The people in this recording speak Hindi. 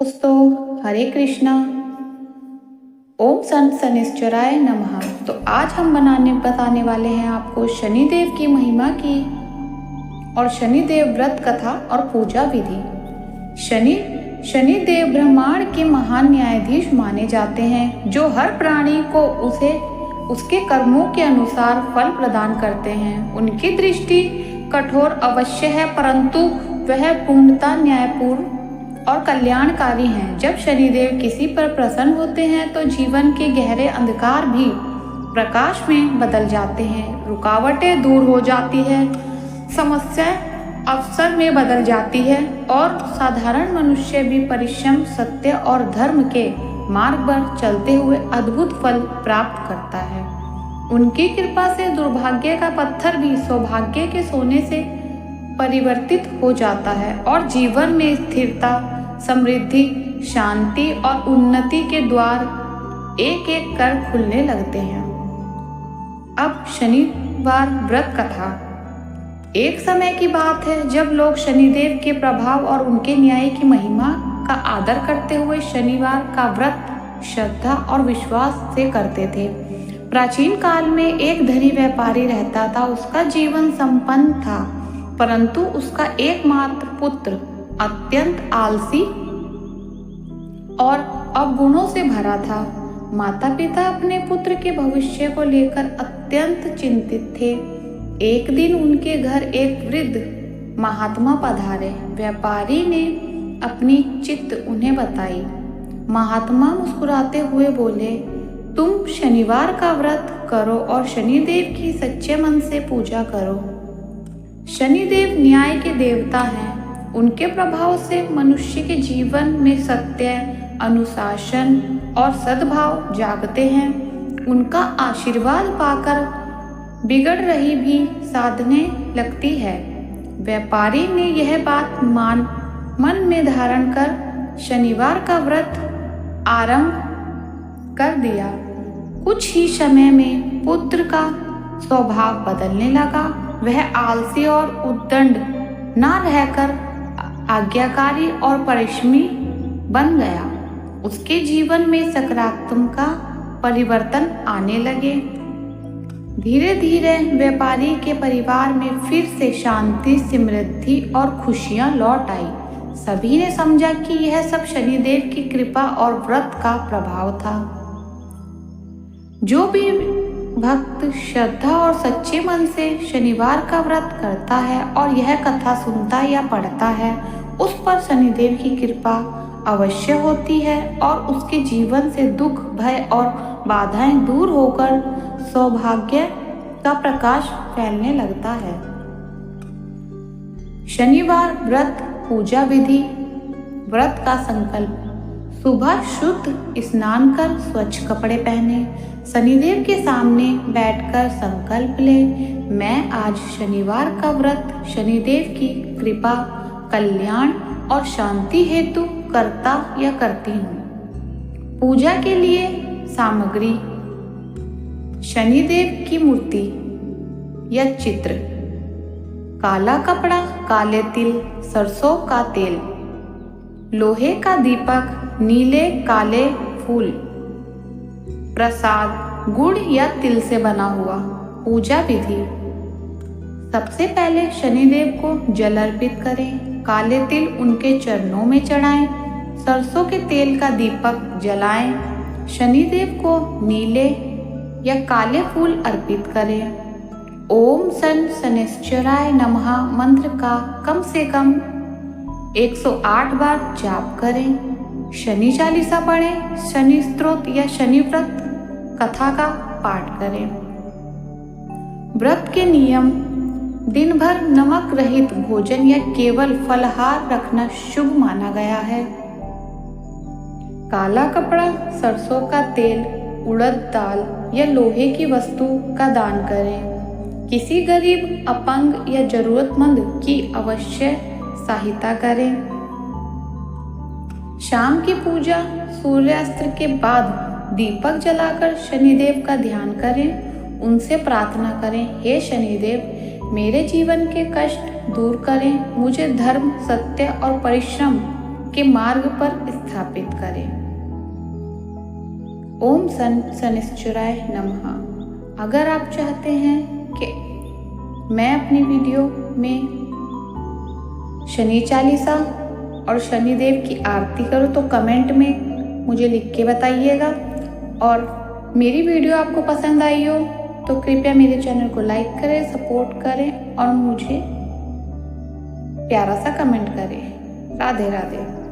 दोस्तों हरे कृष्णा। ओम संत शनिश्चराय नमः। तो आज हम बताने वाले हैं आपको शनिदेव की महिमा की और शनिदेव व्रत कथा और पूजा विधि। शनिदेव ब्रह्मांड के महान न्यायाधीश माने जाते हैं, जो हर प्राणी को उसके कर्मों के अनुसार फल प्रदान करते हैं। उनकी दृष्टि कठोर अवश्य है, परंतु वह पूर्णतः न्यायपूर्ण और कल्याणकारी हैं। जब शनिदेव किसी पर प्रसन्न होते हैं तो जीवन के गहरे अंधकार भी प्रकाश में बदल जाते हैं, रुकावटें दूर हो जाती है, समस्याएं अवसर में बदल जाती है और साधारण मनुष्य भी परिश्रम, सत्य और धर्म के मार्ग पर चलते हुए अद्भुत फल प्राप्त करता है। उनकी कृपा से दुर्भाग्य का पत्थर भी सौभाग्य के सोने से परिवर्तित हो जाता है और जीवन में स्थिरता, समृद्धि, शांति और उन्नति के द्वार एक एक कर खुलने लगते हैं। अब शनिवार व्रत कथा। एक समय की बात है जब लोग शनिदेव के प्रभाव और उनके न्याय की महिमा का आदर करते हुए शनिवार का व्रत श्रद्धा और विश्वास से करते थे। प्राचीन काल में एक धनी व्यापारी रहता था। उसका जीवन संपन्न था, परंतु उसका एकमात्र पुत्र अत्यंत आलसी और अवगुणों से भरा था। माता पिता अपने पुत्र के भविष्य को लेकर अत्यंत चिंतित थे। एक दिन उनके घर एक वृद्ध महात्मा पधारे। व्यापारी ने अपनी चित्त उन्हें बताई। महात्मा मुस्कुराते हुए बोले, तुम शनिवार का व्रत करो और शनिदेव की सच्चे मन से पूजा करो। शनिदेव न्याय के देवता हैं। उनके प्रभाव से मनुष्य के जीवन में सत्य, अनुशासन और सद्भाव जागते हैं। उनका आशीर्वाद पाकर बिगड़ रही भी साधने लगती है। व्यापारी ने यह बात मन में धारण कर शनिवार का व्रत आरंभ कर दिया। कुछ ही समय में पुत्र का स्वभाव बदलने लगा। वह आलसी और उद्दंड न रहकर आज्ञाकारी और परिश्रमी बन गया। उसके जीवन में सकारात्मक परिवर्तन आने लगे। धीरे धीरे व्यापारी के परिवार में फिर से शांति, समृद्धि और खुशियां लौट आई। सभी ने समझा कि यह सब शनिदेव की कृपा और व्रत का प्रभाव था। जो भी भक्त श्रद्धा और सच्चे मन से शनिवार का व्रत करता है और यह कथा सुनता या पढ़ता है, उस पर शनिदेव की कृपा अवश्य होती है और उसके जीवन से दुख, भय और बाधाएं दूर होकर सौभाग्य का प्रकाश फैलने लगता है। शनिवार व्रत पूजा विधि। व्रत का संकल्प। सुबह शुद्ध स्नान कर स्वच्छ कपड़े पहने, शनिदेव के सामने बैठकर संकल्प ले, मैं आज शनिवार का व्रत शनिदेव की कृपा, कल्याण और शांति हेतु करता या करती हूँ। पूजा के लिए सामग्री। शनिदेव की मूर्ति या चित्र, काला कपड़ा, काले तिल, सरसों का तेल, लोहे का दीपक, नीले काले फूल, प्रसाद गुड़ या तिल से बना हुआ। पूजा विधि। सबसे पहले शनिदेव को जल अर्पित करें। काले तिल उनके चरणों में चढ़ाएं। सरसों के तेल का दीपक जलाएं। शनिदेव को नीले या काले फूल अर्पित करें। ओम संत शनिश्चराय नमः मंत्र का कम से कम 108 बार जाप करें। शनि चालीसा पढ़ें। शनि स्तोत्र या शनि व्रत कथा का पाठ करें। व्रत के नियम। दिन भर नमक रहित भोजन या केवल फलाहार रखना शुभ माना गया है। काला कपड़ा, सरसों का तेल, उड़द दाल या लोहे की वस्तु का दान करें। किसी गरीब, अपंग या जरूरतमंद की अवश्य सहायता करें। शाम की पूजा। सूर्यास्त के बाद दीपक जलाकर शनिदेव का ध्यान करें। उनसे प्रार्थना करें, हे शनिदेव, मेरे जीवन के कष्ट दूर करें। मुझे धर्म, सत्य और परिश्रम के मार्ग पर स्थापित करें। ओम शनिश्चराय नमः। अगर आप चाहते हैं कि मैं अपनी वीडियो में शनि चालीसा और शनिदेव की आरती करूं तो कमेंट में मुझे लिख के बताइएगा। और मेरी वीडियो आपको पसंद आई हो तो कृपया मेरे चैनल को लाइक करें, सपोर्ट करें और मुझे प्यारा सा कमेंट करें। राधे राधे।